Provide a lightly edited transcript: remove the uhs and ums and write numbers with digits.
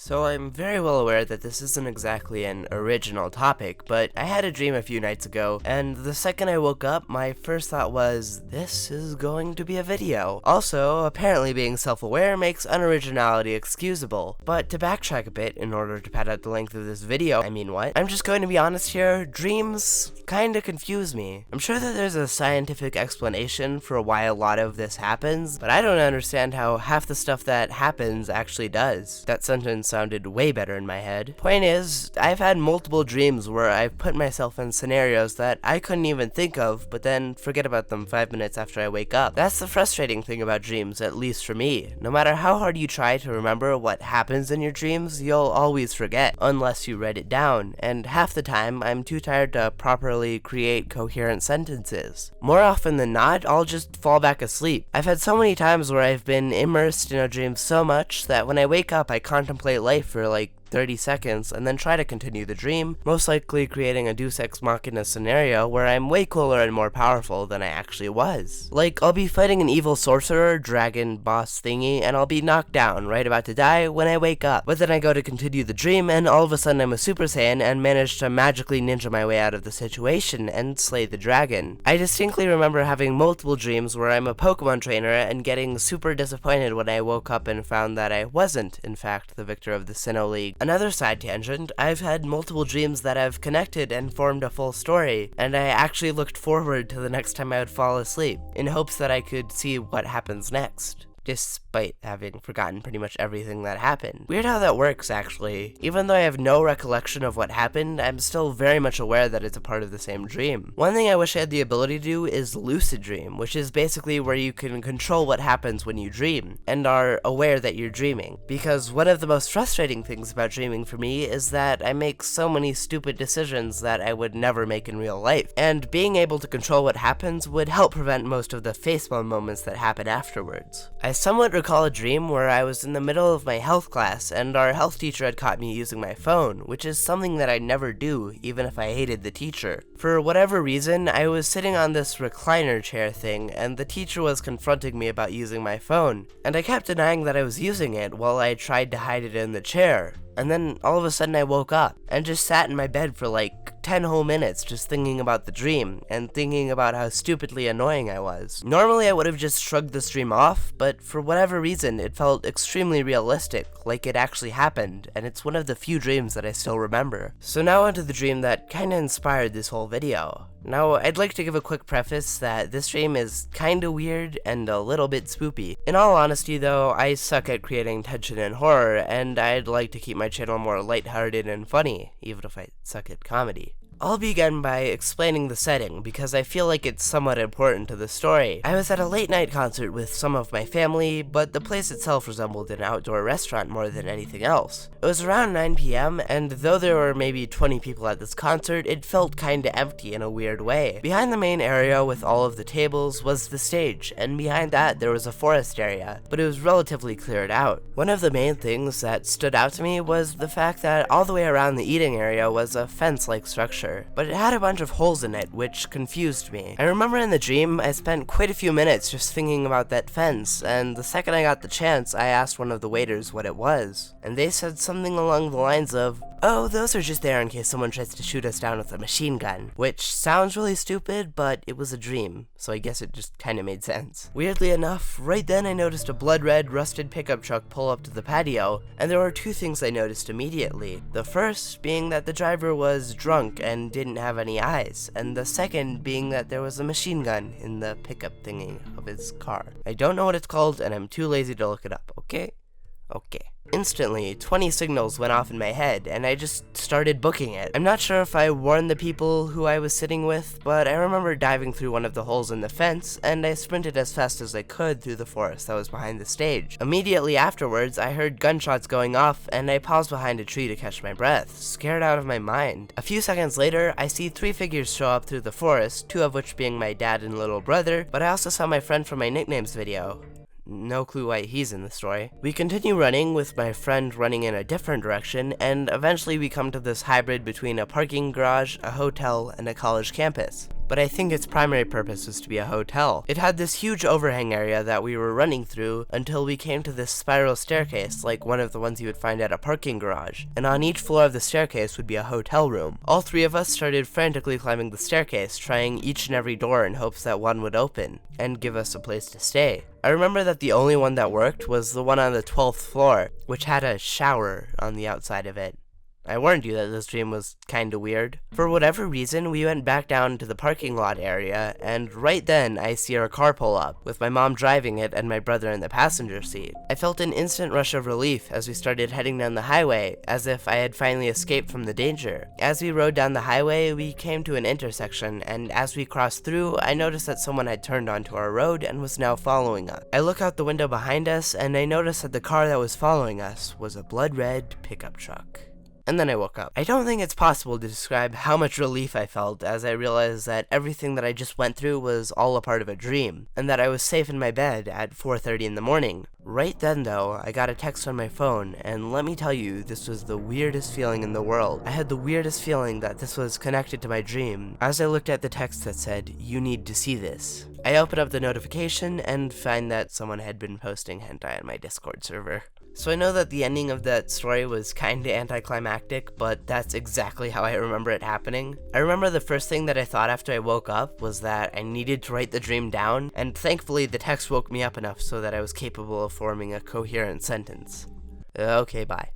So I'm very well aware that this isn't exactly an original topic, but I had a dream a few nights ago, and the second I woke up, my first thought was, this is going to be a video. Also, apparently being self-aware makes unoriginality excusable. But to backtrack a bit, in order to pad out the length of this video, I'm just going to be honest here, dreams kinda confuse me. I'm sure that there's a scientific explanation for why a lot of this happens, but I don't understand how half the stuff that happens actually does. That sentence sounded way better in my head. Point is, I've had multiple dreams where I've put myself in scenarios that I couldn't even think of, but then forget about them 5 minutes after I wake up. That's the frustrating thing about dreams, at least for me. No matter how hard you try to remember what happens in your dreams, you'll always forget, unless you write it down, and half the time, I'm too tired to properly create coherent sentences. More often than not, I'll just fall back asleep. I've had so many times where I've been immersed in a dream so much that when I wake up, I contemplate life for like 30 seconds and then try to continue the dream, most likely creating a Deus Ex Machina scenario where I'm way cooler and more powerful than I actually was. Like, I'll be fighting an evil sorcerer, dragon, boss thingy, and I'll be knocked down, right about to die, when I wake up. But then I go to continue the dream, and all of a sudden I'm a Super Saiyan and manage to magically ninja my way out of the situation and slay the dragon. I distinctly remember having multiple dreams where I'm a Pokemon trainer and getting super disappointed when I woke up and found that I wasn't, in fact, the victor of the Sinnoh League. Another side tangent, I've had multiple dreams that have connected and formed a full story, and I actually looked forward to the next time I would fall asleep, in hopes that I could see what happens next, despite having forgotten pretty much everything that happened. Weird how that works, actually. Even though I have no recollection of what happened, I'm still very much aware that it's a part of the same dream. One thing I wish I had the ability to do is lucid dream, which is basically where you can control what happens when you dream, and are aware that you're dreaming. Because one of the most frustrating things about dreaming for me is that I make so many stupid decisions that I would never make in real life, and being able to control what happens would help prevent most of the facepalm moments that happen afterwards. I somewhat recall a dream where I was in the middle of my health class and our health teacher had caught me using my phone, which is something that I never do, even if I hated the teacher. For whatever reason, I was sitting on this recliner chair thing and the teacher was confronting me about using my phone, and I kept denying that I was using it while I tried to hide it in the chair. And then all of a sudden I woke up and just sat in my bed for like 10 whole minutes just thinking about the dream and thinking about how stupidly annoying I was. Normally I would have just shrugged this dream off, but for whatever reason it felt extremely realistic, like it actually happened, and it's one of the few dreams that I still remember. So now onto the dream that kinda inspired this whole video. Now, I'd like to give a quick preface that this dream is kinda weird and a little bit spoopy. In all honesty though, I suck at creating tension and horror, and I'd like to keep my channel more lighthearted and funny, even if I suck at comedy. I'll begin by explaining the setting, because I feel like it's somewhat important to the story. I was at a late night concert with some of my family, but the place itself resembled an outdoor restaurant more than anything else. It was around 9 p.m, and though there were maybe 20 people at this concert, it felt kinda empty in a weird way. Behind the main area with all of the tables was the stage, and behind that there was a forest area, but it was relatively cleared out. One of the main things that stood out to me was the fact that all the way around the eating area was a fence-like structure, but it had a bunch of holes in it, which confused me. I remember in the dream, I spent quite a few minutes just thinking about that fence, and the second I got the chance, I asked one of the waiters what it was, and they said something along the lines of, "Oh, those are just there in case someone tries to shoot us down with a machine gun," which sounds really stupid, but it was a dream, so I guess it just kinda made sense. Weirdly enough, right then I noticed a blood-red, rusted pickup truck pull up to the patio, and there were two things I noticed immediately. The first being that the driver was drunk and didn't have any eyes, and the second being that there was a machine gun in the pickup thingy of his car. I don't know what it's called, and I'm too lazy to look it up, okay? Okay. Instantly, 20 signals went off in my head, and I just started booking it. I'm not sure if I warned the people who I was sitting with, but I remember diving through one of the holes in the fence, and I sprinted as fast as I could through the forest that was behind the stage. Immediately afterwards, I heard gunshots going off, and I paused behind a tree to catch my breath, scared out of my mind. A few seconds later, I see 3 figures show up through the forest, 2 of which being my dad and little brother, but I also saw my friend from my nicknames video. No clue why he's in the story. We continue running, with my friend running in a different direction, and eventually we come to this hybrid between a parking garage, a hotel, and a college campus. but I think its primary purpose was to be a hotel. It had this huge overhang area that we were running through until we came to this spiral staircase, like one of the ones you would find at a parking garage, and on each floor of the staircase would be a hotel room. All three of us started frantically climbing the staircase, trying each and every door in hopes that one would open and give us a place to stay. I remember that the only one that worked was the one on the 12th floor, which had a shower on the outside of it. I warned you that this dream was kinda weird. For whatever reason, we went back down to the parking lot area, and right then I see our car pull up, with my mom driving it and my brother in the passenger seat. I felt an instant rush of relief as we started heading down the highway, as if I had finally escaped from the danger. As we rode down the highway, we came to an intersection, and as we crossed through, I noticed that someone had turned onto our road and was now following us. I look out the window behind us, and I noticed that the car that was following us was a blood-red pickup truck. And then I woke up. I don't think it's possible to describe how much relief I felt as I realized that everything that I just went through was all a part of a dream, and that I was safe in my bed at 4:30 in the morning. Right then though, I got a text on my phone, and let me tell you, this was the weirdest feeling in the world. I had the weirdest feeling that this was connected to my dream, as I looked at the text that said, "You need to see this." I open up the notification and find that someone had been posting hentai on my Discord server. So I know that the ending of that story was kinda anticlimactic, but that's exactly how I remember it happening. I remember the first thing that I thought after I woke up was that I needed to write the dream down, and thankfully the text woke me up enough so that I was capable of forming a coherent sentence. Okay, bye.